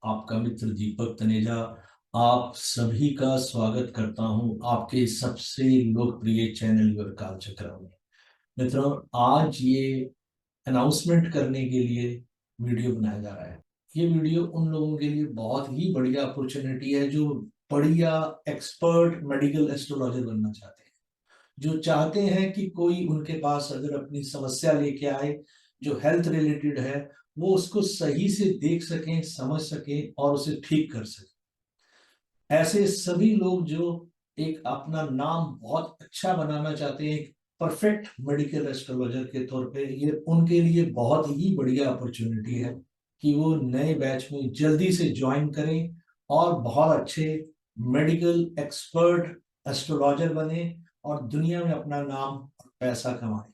आपका मित्र दीपक तनेजा आप सभी का स्वागत करता हूं आपके सबसे लोकप्रिय चैनल योर कालचक्र में। मित्रों, आज ये अनाउंसमेंट करने के लिए वीडियो बनाया जा रहा है। ये वीडियो उन लोगों के लिए बहुत ही बढ़िया अपॉर्चुनिटी है जो बढ़िया एक्सपर्ट मेडिकल एस्ट्रोलॉजर बनना चाहते हैं, जो चाहते हैं कि कोई उनके पास अगर अपनी समस्या लेके आए जो हेल्थ रिलेटेड है, वो उसको सही से देख सकें, समझ सकें और उसे ठीक कर सकें। ऐसे सभी लोग जो एक अपना नाम बहुत अच्छा बनाना चाहते हैं एक परफेक्ट मेडिकल एस्ट्रोलॉजर के तौर पे, ये उनके लिए बहुत ही बढ़िया अपॉर्चुनिटी है कि वो नए बैच में जल्दी से ज्वाइन करें और बहुत अच्छे मेडिकल एक्सपर्ट एस्ट्रोलॉजर बने और दुनिया में अपना नाम और पैसा कमाएं।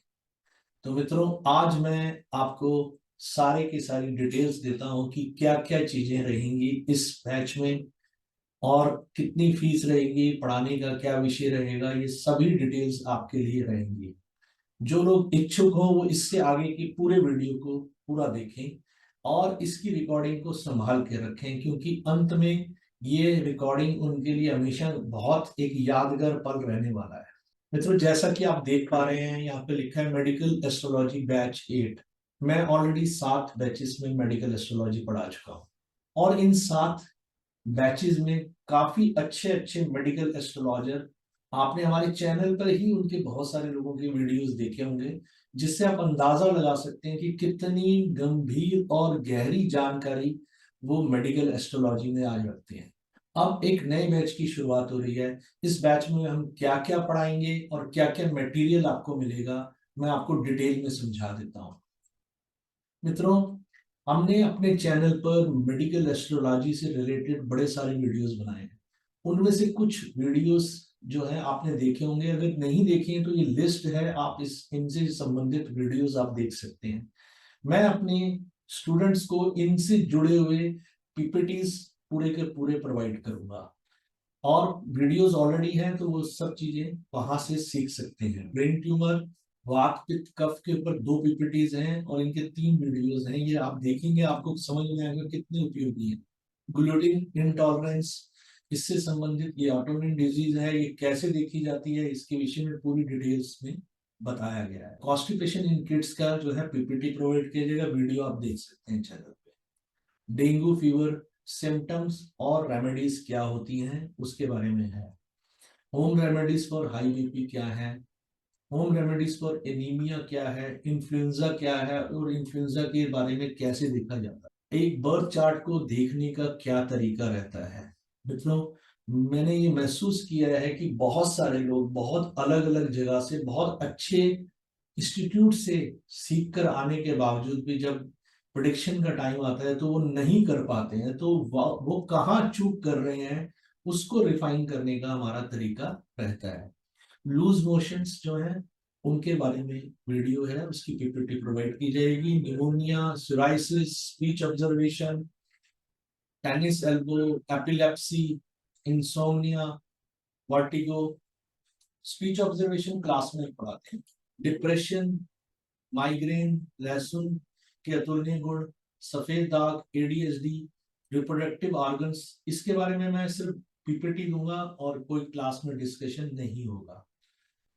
तो मित्रों, आज मैं आपको सारे की सारी डिटेल्स देता हूं कि क्या क्या चीजें रहेंगी इस बैच में और कितनी फीस रहेगी, पढ़ाने का क्या विषय रहेगा, ये सभी डिटेल्स आपके लिए रहेंगी। जो लोग इच्छुक हो वो इससे आगे की पूरे वीडियो को पूरा देखें और इसकी रिकॉर्डिंग को संभाल के रखें, क्योंकि अंत में ये रिकॉर्डिंग उनके लिए हमेशा बहुत एक यादगार पल रहने वाला है। मित्रों, जैसा कि आप देख पा रहे हैं, यहाँ पे लिखा है मेडिकल एस्ट्रोलॉजी बैच 8। मैं ऑलरेडी 7 बैचेस में मेडिकल एस्ट्रोलॉजी पढ़ा चुका हूँ और इन 7 बैचेस में काफी अच्छे अच्छे मेडिकल एस्ट्रोलॉजर आपने हमारे चैनल पर ही उनके बहुत सारे लोगों के वीडियोस देखे होंगे, जिससे आप अंदाजा लगा सकते हैं कि कितनी गंभीर और गहरी जानकारी वो मेडिकल एस्ट्रोलॉजी में आज रखते हैं। अब एक नए बैच की शुरुआत हो रही है। इस बैच में हम क्या क्या पढ़ाएंगे और क्या क्या मटेरियल आपको मिलेगा, मैं आपको डिटेल में समझा देता हूँ। मित्रों, हमने अपने चैनल पर मेडिकल एस्ट्रोलॉजी से रिलेटेड बड़े सारे वीडियोस बनाए हैं। उनमें से कुछ वीडियोस जो है आपने देखे होंगे, अगर नहीं देखे हैं तो ये लिस्ट है, आप इस इनसे संबंधित वीडियोस आप देख सकते हैं। मैं अपने स्टूडेंट्स को इनसे जुड़े हुए पीपीटीज पूरे के पूरे प्रोवाइड करूंगा और वीडियोस ऑलरेडी हैं, तो वो सब चीजें वहां से सीख सकते हैं। ब्रेन ट्यूमर, वात पित्त कफ के ऊपर 2 पीपीटीज हैं और इनके 3 वीडियोस हैं। ये आप देखेंगे, आपको समझ में आएगा कितने उपयोगी हैं। ग्लूटीन इंटॉलरेंस, इससे संबंधित ये ऑटोइम्यून डिजीज है, ये कैसे देखी जाती है, इसके विषय में पूरी डिटेल्स में बताया गया है। कॉन्स्टिपेशन इन किड्स का जो है पीपीटी प्रोवाइड किया जाएगा, वीडियो आप देख सकते हैं चैनल पे। डेंगू फीवर सिम्टम्स और रेमेडीज क्या होती हैं उसके बारे में है। Home remedies for high BP क्या है, होम रेमेडीज फॉर एनीमिया क्या है, इन्फ्लुएंजा क्या है और इन्फ्लुएंजा के बारे में कैसे देखा जाता है, एक बर्थ चार्ट को देखने का क्या तरीका रहता है। मित्रों, मैंने ये महसूस किया है कि बहुत सारे लोग बहुत अलग अलग जगह से, बहुत अच्छे इंस्टीट्यूट से सीख कर आने के बावजूद भी जब प्रोडिक्शन का टाइम आता है तो वो नहीं कर पाते हैं। तो वो कहाँ चूक कर रहे हैं, उसको रिफाइन करने का हमारा तरीका रहता है। लूज मोशंस जो है उनके बारे में वीडियो है, उसकी पीपीटी प्रोवाइड की जाएगी। Pneumonia, psoriasis, speech observation, tennis elbow, epilepsy, insomnia, vertigo, speech observation class में पढ़ाते हैं। डिप्रेशन, माइग्रेन, लहसुन के अतुलनीय गुण, सफेद दाग, एडीएचडी, रिप्रोडक्टिव ऑर्गन्स, इसके बारे में मैं सिर्फ पीपीटी दूंगा और कोई क्लास में डिस्कशन नहीं होगा।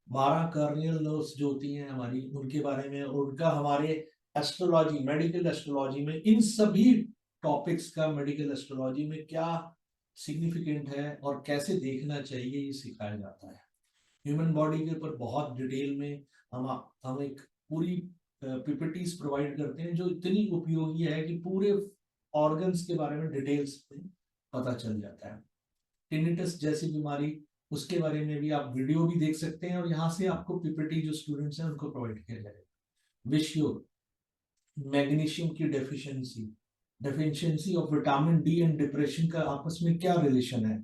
12 कार्नियल नर्व्स जो होती हैं हमारी, उनके बारे में, उनका हमारे एस्ट्रोलॉजी, मेडिकल एस्ट्रोलॉजी में इन सभी टॉपिक्स का मेडिकल एस्ट्रोलॉजी में क्या सिग्निफिकेंट है और कैसे देखना चाहिए, ये सिखाया जाता है। ह्यूमन बॉडी के ऊपर बहुत डिटेल में हम एक पूरी पीपीटीज प्रोवाइड करते हैं जो इतनी उपयोगी है कि पूरे ऑर्गन्स के बारे में डिटेल्स में पता चल जाता है। टिनिटस जैसी बीमारी, उसके बारे में भी आप वीडियो भी देख सकते हैं और यहाँ से आपको पीपीटी जो स्टूडेंट्स हैं उनको प्रोवाइड किया जाएगा। विशयोग, मैग्नीशियम की deficiency, deficiency of vitamin D and depression का आपस में क्या रिलेशन है।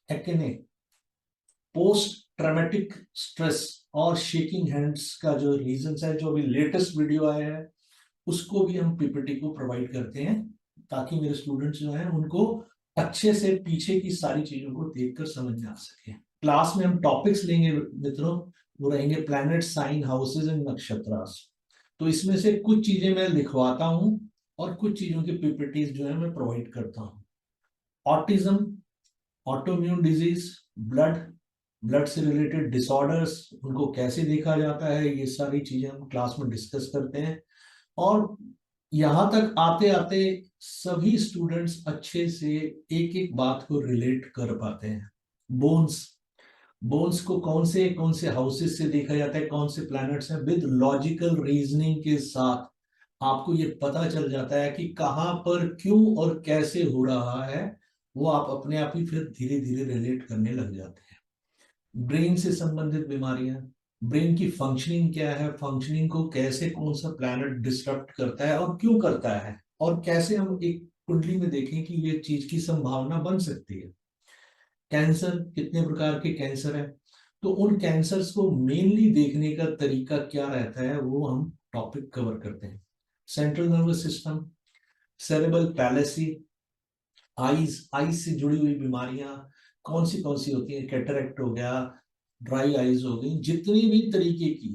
एक्ने, पोस्ट ट्रॉमेटिक स्ट्रेस और शेकिंग हैंड्स का जो रीजंस है, जो अभी लेटेस्ट वीडियो आया है, उसको भी हम पीपीटी को प्रोवाइड करते हैं ताकि मेरे स्टूडेंट्स जो हैं उनको अच्छे से पीछे की सारी चीजों को देखकर समझ में आ सके। क्लास में हम टॉपिक्स लेंगे मित्रों, वो रहेंगे planet, sign, houses and nakshatras. तो इसमें से कुछ चीजें मैं लिखवाता हूँ और कुछ चीजों के पीपीटीज जो है मैं प्रोवाइड करता हूँ। ऑटिज्म, ऑटोइम्यून डिजीज, ब्लड से रिलेटेड डिसऑर्डर्स, उनको कैसे देखा जाता है, ये सारी चीजें हम क्लास में डिस्कस करते हैं। और यहाँ तक आते आते सभी स्टूडेंट्स अच्छे से एक एक बात को रिलेट कर पाते हैं। बोन्स, बोन्स को कौन से हाउसेस से देखा जाता है, कौन से प्लैनेट्स हैं, विद लॉजिकल रीजनिंग के साथ आपको ये पता चल जाता है कि कहाँ पर क्यों और कैसे हो रहा है। वो आप अपने आप ही फिर धीरे धीरे रिलेट करने लग जाते हैं। ब्रेन से संबंधित बीमारियां, ब्रेन की फंक्शनिंग क्या है, फंक्शनिंग को कैसे कौन सा प्लैनेट डिस्टर्ब करता है और क्यों करता है, और कैसे हम एक कुंडली में देखें कि ये चीज की संभावना बन सकती है। कैंसर, कितने प्रकार के कैंसर है, तो उन कैंसर्स को मेनली देखने का तरीका क्या रहता है वो हम टॉपिक कवर करते हैं। Central nervous system, cerebral palsy, eyes, eyes से जुड़ी हुई बीमारियां कौन सी होती हैं, कैटरेक्ट हो गया, ड्राई आईज हो गई, जितनी भी तरीके की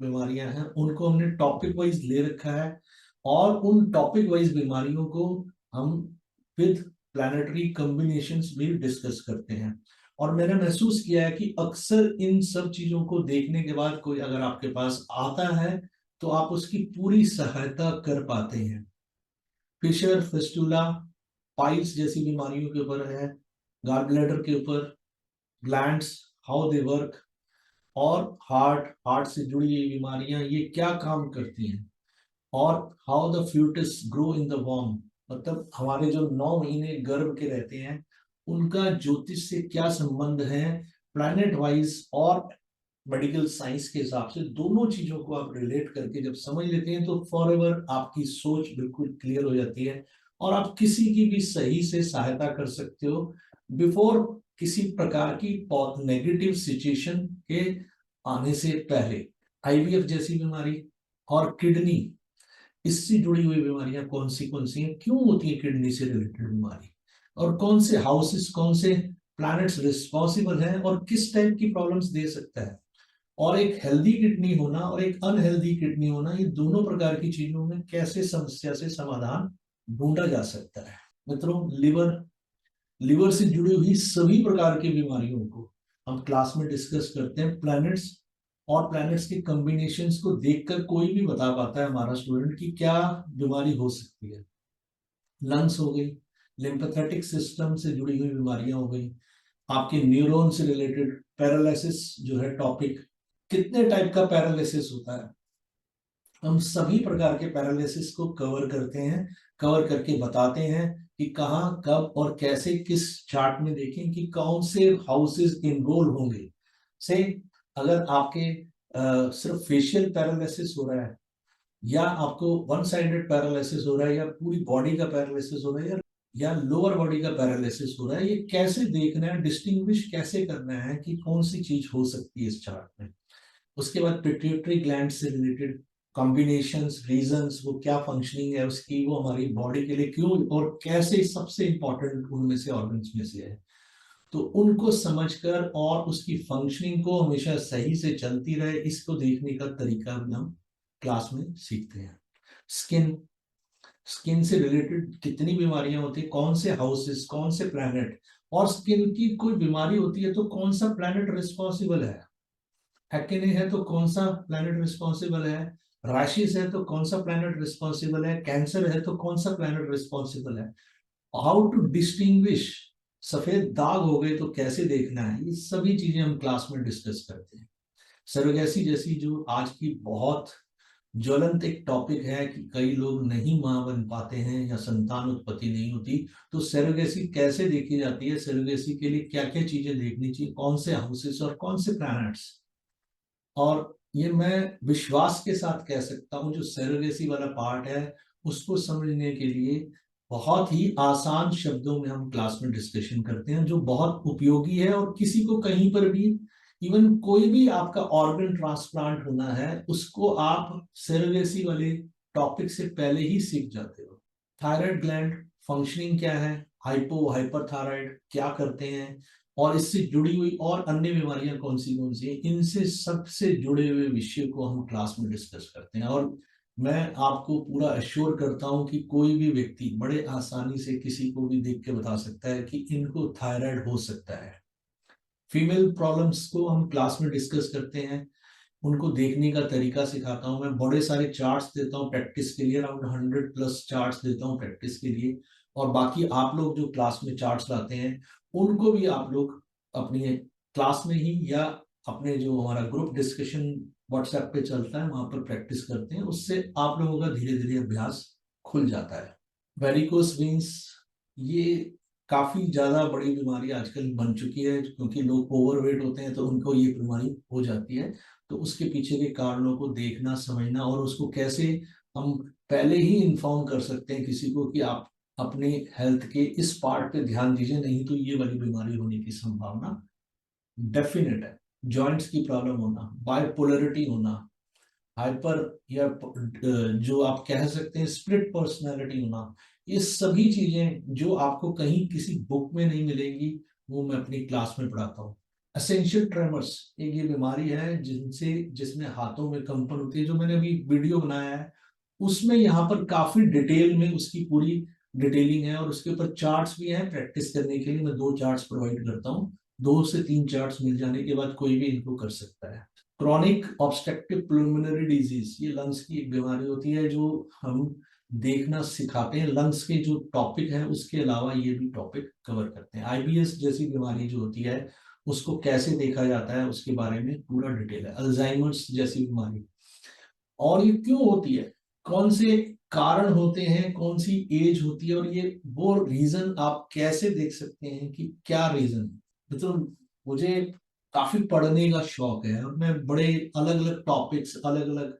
बीमारियां हैं उनको हमने टॉपिक वाइज ले रखा है। और उन टॉपिक वाइज बीमारियों को हम विद प्लानिटरी कॉम्बिनेशंस भी डिस्कस करते हैं। और मैंने महसूस किया है कि अक्सर इन सब चीजों को देखने के बाद कोई अगर आपके पास आता है तो आप उसकी पूरी सहायता कर पाते हैं। फिशर, फिस्टुला, पाइल्स जैसी बीमारियों के ऊपर है, गॉल ब्लैडर के ऊपर, ग्लैंड्स, हाउ दे वर्क, और हार्ट से जुड़ी हुई बीमारियां ये क्या काम करती हैं, और how the fetus grow in the वॉर्म, मतलब हमारे जो 9 महीने गर्भ के रहते हैं उनका ज्योतिष से क्या संबंध है, प्लैनेट वाइज और मेडिकल साइंस के हिसाब से दोनों चीजों को आप रिलेट करके जब समझ लेते हैं तो फॉरएवर आपकी सोच बिल्कुल क्लियर हो जाती है और आप किसी की भी सही से सहायता कर सकते हो बिफोर किसी प्रकार की नेगेटिव सिचुएशन के आने से पहले। आईवीएफ जैसी बीमारी और किडनी, इससे जुड़ी हुई बीमारियां कौन सी हैं, क्यों होती है किडनी से रिलेटेड बीमारी, और कौन से हाउसेस, कौन से प्लैनेट्स रिस्पॉन्सिबल हैं और किस टाइप की प्रॉब्लम्स दे सकता है। और एक हेल्दी किडनी होना और एक अनहेल्दी किडनी होना, ये दोनों प्रकार की चीजों में कैसे समस्या से समाधान ढूंढा जा सकता है। मित्रों, लिवर, लिवर से जुड़ी हुई सभी प्रकार की बीमारियों को हम क्लास में डिस्कस करते हैं। प्लैनेट्स और प्लैनेट्स के कॉम्बिनेशंस को देखकर कोई भी बता पाता है हमारा स्टूडेंट कि क्या बीमारी हो सकती है। लंग्स हो गई, लिम्फेथेटिक सिस्टम से जुड़ी हुई बीमारियां हो गई, आपके न्यूरॉन से रिलेटेड पैरालिसिस जो है टॉपिक, कितने टाइप का पैरालिसिस होता है, हम सभी प्रकार के पैरालिसिस को कवर करते हैं, कवर करके बताते हैं कि कहाँ, कब और कैसे, किस चार्ट में देखें कि कौन से हाउसेस इन्वॉल्व होंगे। से अगर आपके सिर्फ फेशियल पैरालिसिस हो रहा है, या आपको वन साइडेड पैरालिसिस हो रहा है, या पूरी बॉडी का पैरालिसिस हो रहा है, या लोअर बॉडी का पैरालिसिस हो रहा है, ये कैसे देखना है, डिस्टिंग्विश कैसे करना है कि कौन सी चीज हो सकती है इस चार्ट में। उसके बाद पिट्यूटरी ग्लैंड से रिलेटेड कॉम्बिनेशंस, रीजंस, वो क्या फंक्शनिंग है उसकी, वो हमारी बॉडी के लिए क्यों और कैसे सबसे इंपॉर्टेंट उनमें से ऑर्गन्स में से है, तो उनको समझकर और उसकी फंक्शनिंग को हमेशा सही से चलती रहे, इसको देखने का तरीका भी हम क्लास में सीखते हैं। स्किन, स्किन से रिलेटेड कितनी बीमारियां होती है, कौन से हाउसेस, कौन से प्लैनेट, और स्किन की कोई बीमारी होती है तो कौन सा प्लैनेट रिस्पॉन्सिबल है, एक्ने है तो कौन सा प्लैनेट रिस्पॉन्सिबल है, रैशेस है तो कौन सा प्लैनेट रिस्पॉन्सिबल है, कैंसर है तो कौन सा प्लैनेट रिस्पॉन्सिबल है, हाउ टू डिस्टिंग्विश, सफेद दाग हो गए तो कैसे देखना है, ये सभी चीजें हम क्लास में डिस्कस करते हैं। सरोगेसी जैसी जो आज की बहुत ज्वलंत एक टॉपिक है कि कई लोग नहीं मां बन पाते हैं या संतान उत्पत्ति नहीं होती, तो सेरोगेसी कैसे देखी जाती है, सेरोगेसी के लिए क्या क्या चीजें देखनी चाहिए, कौन से हाउसेस और कौन से प्लैनेट्स। और ये मैं विश्वास के साथ कह सकता हूँ जो सेरोगेसी वाला पार्ट है उसको समझने के लिए बहुत ही आसान शब्दों में हम क्लास में डिस्कशन करते हैं, जो बहुत उपयोगी है, और किसी को कहीं पर भी, इवन कोई भी आपका ऑर्गन ट्रांसप्लांट होना है उसको आप सेरोगेसी वाले टॉपिक से पहले ही सीख जाते हो। थायराइड ग्लैंड फंक्शनिंग क्या है, हाइपो हाइपरथायराइड क्या करते हैं, और इससे जुड़ी हुई और अन्य बीमारियां कौन सी हैं, इनसे सबसे जुड़े हुए विषय को हम क्लास में डिस्कस करते हैं। और मैं आपको पूरा अश्योर करता हूं कि कोई भी व्यक्ति बड़े आसानी से किसी को भी देख के बता सकता है कि इनको थायराइड हो सकता है। फीमेल प्रॉब्लम्स को हम क्लास में डिस्कस करते हैं, उनको देखने का तरीका सिखाता हूँ। मैं बड़े सारे चार्ट्स देता हूँ प्रैक्टिस के लिए, अराउंड 100+ चार्ट्स देता हूँ प्रैक्टिस के लिए। और बाकी आप लोग जो क्लास में चार्ट्स लाते हैं उनको भी आप लोग अपनी क्लास में ही या अपने जो हमारा ग्रुप डिस्कशन व्हाट्सएप पे चलता है वहां पर प्रैक्टिस करते हैं, उससे आप लोगों का धीरे धीरे अभ्यास खुल जाता है। वेरिकोस वेन्स ये काफी ज्यादा बड़ी बीमारी आजकल बन चुकी है, क्योंकि लोग ओवरवेट होते हैं तो उनको ये बीमारी हो जाती है। तो उसके पीछे के कारणों को देखना समझना और उसको कैसे हम पहले ही इन्फॉर्म कर सकते हैं किसी को कि आप अपने हेल्थ के इस पार्ट पे ध्यान दीजिए, नहीं तो ये वाली बीमारी होने की संभावना डेफिनेट है। जॉइंट्स की प्रॉब्लम होना, बाइपोलरिटी होना, हाइपर या जो आप कह सकते हैं स्प्लिट पर्सनालिटी होना, ये सभी चीजें जो आपको कहीं किसी बुक में नहीं मिलेंगी वो मैं अपनी क्लास में पढ़ाता हूँ। एसेंशियल ट्रेमर्स एक ये बीमारी है जिसमें हाथों में कंपन होती है, जो मैंने अभी वीडियो बनाया है उसमें यहाँ पर काफी डिटेल में उसकी पूरी डिटेलिंग है और उसके ऊपर चार्ट्स भी हैं। प्रैक्टिस करने के लिए मैं 2 चार्ट्स प्रोवाइड करता हूँ, 2 से 3 चार्ट्स मिल जाने के बाद कोई भी इनको कर सकता है। क्रॉनिक ऑब्स्ट्रक्टिव प्लुमिनरी डिजीज, ये लंग्स की एक बीमारी होती है जो हम देखना सिखाते हैं। लंग्स के जो टॉपिक है उसके अलावा ये भी टॉपिक कवर करते हैं। आईबीएस जैसी बीमारी जो होती है उसको कैसे देखा जाता है उसके बारे में पूरा डिटेल है। अल्जाइमर्स जैसी बीमारी, और ये क्यों होती है, कौन से कारण होते हैं, कौन सी एज होती है, और ये वो रीजन आप कैसे देख सकते हैं कि क्या रीजन। तो मुझे काफी पढ़ने का शौक है और मैं बड़े अलग अलग टॉपिक्स, अलग अलग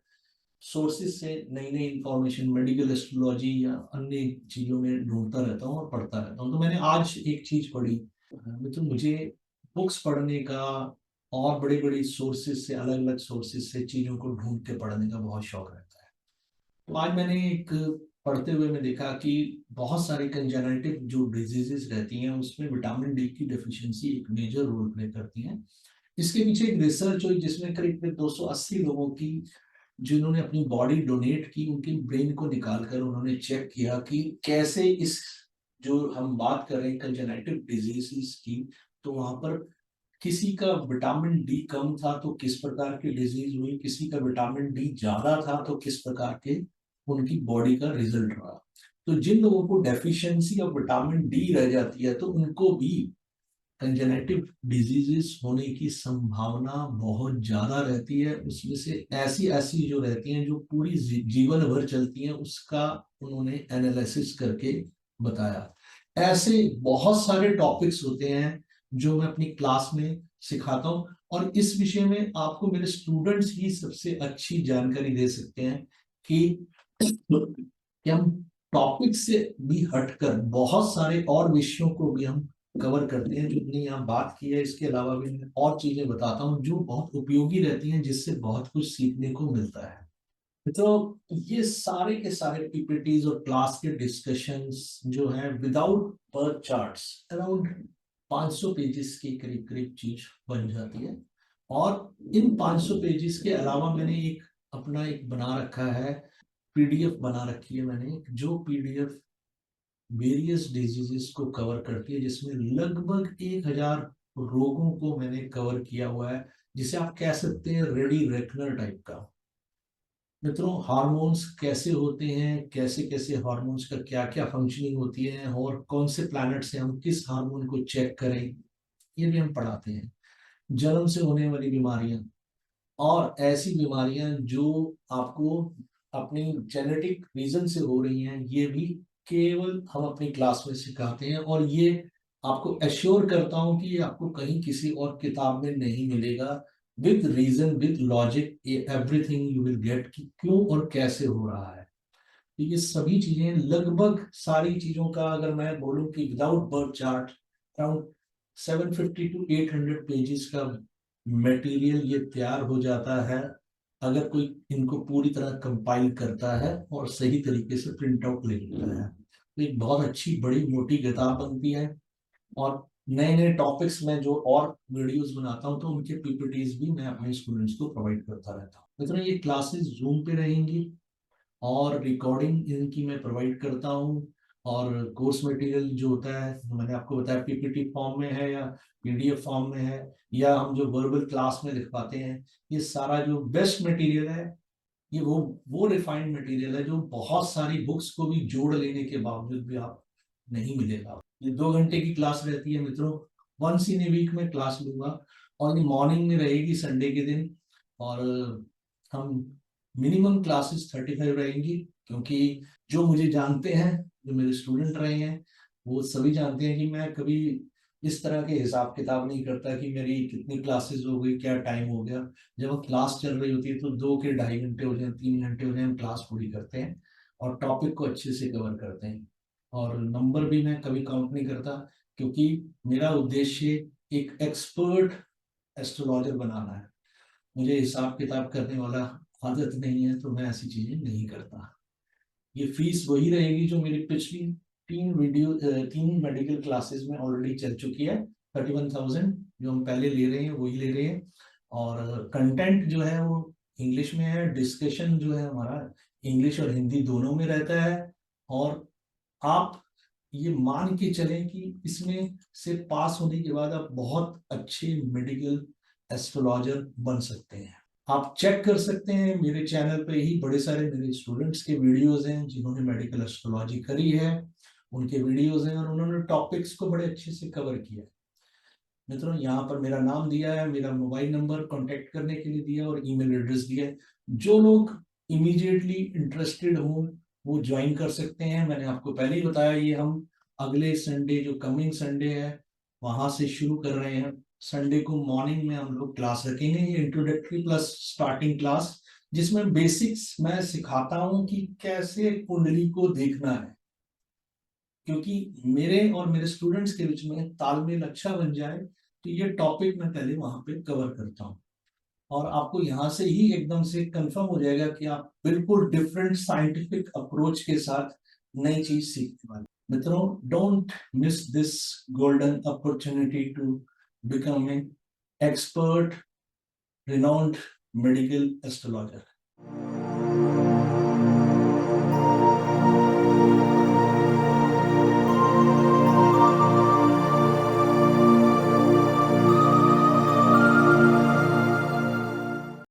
सोर्सेज से नई नई इंफॉर्मेशन मेडिकल एस्ट्रोलॉजी या अन्य चीजों में ढूंढता रहता हूँ और पढ़ता रहता हूँ। तो मैंने आज एक चीज पढ़ी, तो मुझे बुक्स पढ़ने का और बड़ी बड़ी सोर्सेज से, अलग अलग सोर्सेज से चीजों को ढूंढ के पढ़ने का बहुत शौक रहता है। तो आज मैंने एक पढ़ते हुए मैं देखा कि बहुत सारी कंजेनिटिव जो डिजीजेस रहती हैं उसमें विटामिन डी की डेफिशिएंसी एक मेजर रोल प्ले करती है। इसके पीछे एक रिसर्च हुई जिसमें करीब करीब 280 लोगों की, जिन्होंने अपनी बॉडी डोनेट की, उनकी ब्रेन को निकालकर उन्होंने चेक किया कि कैसे इस जो हम बात कर रहे हैं कंजेनिटिव डिजीजेस की, तो वहां पर किसी का विटामिन डी कम था तो किस प्रकार की डिजीज हुई, किसी का विटामिन डी ज्यादा था तो किस प्रकार के उनकी बॉडी का रिजल्ट रहा। तो जिन लोगों को डेफिशिएंसी ऑफ विटामिन डी रह जाती है तो उनको भी कंजेनेटिव डिजीजेस होने की संभावना बहुत ज्यादा रहती है। उसमें से ऐसी ऐसी जो रहती हैं जो पूरी जीवन भर चलती हैं, उसका उन्होंने एनालिसिस करके बताया। ऐसे बहुत सारे टॉपिक्स होते हैं जो मैं अपनी क्लास में सिखाता हूँ, और इस विषय में आपको मेरे स्टूडेंट्स ही सबसे अच्छी जानकारी दे सकते हैं कि हम टॉपिक से भी हटकर बहुत सारे और विषयों को भी हम कवर करते हैं जो हमने यहाँ बात की है। इसके अलावा भी मैं और चीजें बताता हूँ जो बहुत उपयोगी रहती हैं, जिससे बहुत कुछ सीखने को मिलता है। तो ये सारे के सारे पीपीटीज और क्लास के डिस्कशंस जो है without birth charts, around 500 pages के करीब करीब चीज बन जाती है। और इन 500 पेजेस के अलावा मैंने एक अपना एक बना रखा है, पीडीएफ बना रखी है मैंने, जो पीडीएफ वेरियस डिजीजेस को कवर करती है, जिसमें लगभग 1000 रोगों को मैंने कवर किया हुआ है, जिसे आप कह सकते हैं रेडी रेकनर टाइप का। मित्रों, हार्मोन्स कैसे होते हैं, कैसे कैसे हार्मोन्स का क्या क्या फंक्शनिंग होती है, और कौन से प्लैनेट से हम किस हार्मोन को चेक करें, ये भी हम पढ़ाते हैं। जन्म से होने वाली बीमारियां और ऐसी बीमारियां जो आपको अपनी जेनेटिक रीजन से हो रही हैं, ये भी केवल हम अपनी क्लास में सिखाते हैं। और ये आपको एश्योर करता हूं कि ये आपको कहीं किसी और किताब में नहीं मिलेगा। With reason, with logic, everything you will get कि क्यों और कैसे हो रहा है। तो ये सभी चीजें, लगभग सारी चीजों का अगर मैं बोलूं कि without birth chart around 750 to 800 pages का मटेरियल ये तैयार हो जाता है, अगर कोई इनको पूरी तरह कंपाइल करता है और सही तरीके से प्रिंट आउट ले लेता है। तो एक बहुत अच्छी बड़ी मोटी किताब बनती है। और नए नए टॉपिक्स में जो और वीडियोस बनाता हूँ तो उनके पीपीटीज भी मैं अपने स्टूडेंट्स को प्रोवाइड करता रहता हूँ। मित्रों, ये क्लासेस जूम पे रहेंगी और रिकॉर्डिंग इनकी मैं प्रोवाइड करता हूँ। और कोर्स मटेरियल जो होता है, मैंने आपको बताया पीपीटी फॉर्म में है या पीडीएफ फॉर्म में है, या हम जो वर्बल क्लास में लिखवाते हैं, ये सारा जो बेस्ट मटेरियल है, ये वो रिफाइंड मटेरियल है जो बहुत सारी बुक्स को भी जोड़ लेने के बावजूद भी आप नहीं मिलेगा। ये 2 घंटे की क्लास रहती है मित्रों, वंस इन ए वीक में क्लास लूंगा, और ये मॉर्निंग में रहेगी संडे के दिन। और हम मिनिमम क्लासेस 35 रहेंगी, क्योंकि जो मुझे जानते हैं, जो मेरे स्टूडेंट रहे हैं, वो सभी जानते हैं कि मैं कभी इस तरह के हिसाब किताब नहीं करता कि मेरी कितनी क्लासेस हो गई, क्या टाइम हो गया। जब क्लास चल रही होती है तो 2 के 2.5 घंटे हो जाए, 3 घंटे हो जाए, हम क्लास पूरी करते हैं और टॉपिक को अच्छे से कवर करते हैं। और नंबर भी मैं कभी काउंट नहीं करता, क्योंकि मेरा उद्देश्य एक एक्सपर्ट एस्ट्रोलॉजर बनाना है। मुझे हिसाब किताब करने वाला आदत नहीं है, तो मैं ऐसी चीजें नहीं करता। ये फीस वही रहेगी जो मेरी पिछली 3 मेडिकल क्लासेस में ऑलरेडी चल चुकी है। 31,000 जो हम पहले ले रहे हैं वही ले रहे हैं। और कंटेंट जो है वो इंग्लिश में है, डिस्कशन जो है हमारा इंग्लिश और हिंदी दोनों में रहता है। और आप ये मान के चलें कि इसमें से पास होने के बाद आप बहुत अच्छे मेडिकल एस्ट्रोलॉजर बन सकते हैं। आप चेक कर सकते हैं, मेरे चैनल पे ही बड़े सारे मेरे स्टूडेंट्स के वीडियोस हैं जिन्होंने मेडिकल एस्ट्रोलॉजी करी है, उनके वीडियोस हैं और उन्होंने टॉपिक्स को बड़े अच्छे से कवर किया है। मित्रों, यहाँ पर मेरा नाम दिया है, मेरा मोबाइल नंबर कांटेक्ट करने के लिए दिया और ईमेल एड्रेस दिया है। जो लोग इमीडिएटली इंटरेस्टेड हो वो ज्वाइन कर सकते हैं। मैंने आपको पहले ही बताया, ये हम अगले संडे, जो कमिंग संडे है, वहां से शुरू कर रहे हैं। संडे को मॉर्निंग में हम लोग क्लास रखेंगे, ये इंट्रोडक्टरी प्लस स्टार्टिंग क्लास, जिसमें बेसिक्स मैं सिखाता हूं कि कैसे कुंडली को देखना है। क्योंकि मेरे और मेरे स्टूडेंट्स के बीच में तालमेल अच्छा बन जाए, तो ये टॉपिक मैं पहले वहां पे कवर करता हूँ। और आपको यहाँ से ही एकदम से कंफर्म हो जाएगा कि आप बिल्कुल डिफरेंट साइंटिफिक अप्रोच के साथ नई चीज सीखने वाले। मित्रों, don't miss this golden opportunity to become an expert, renowned medical astrologer.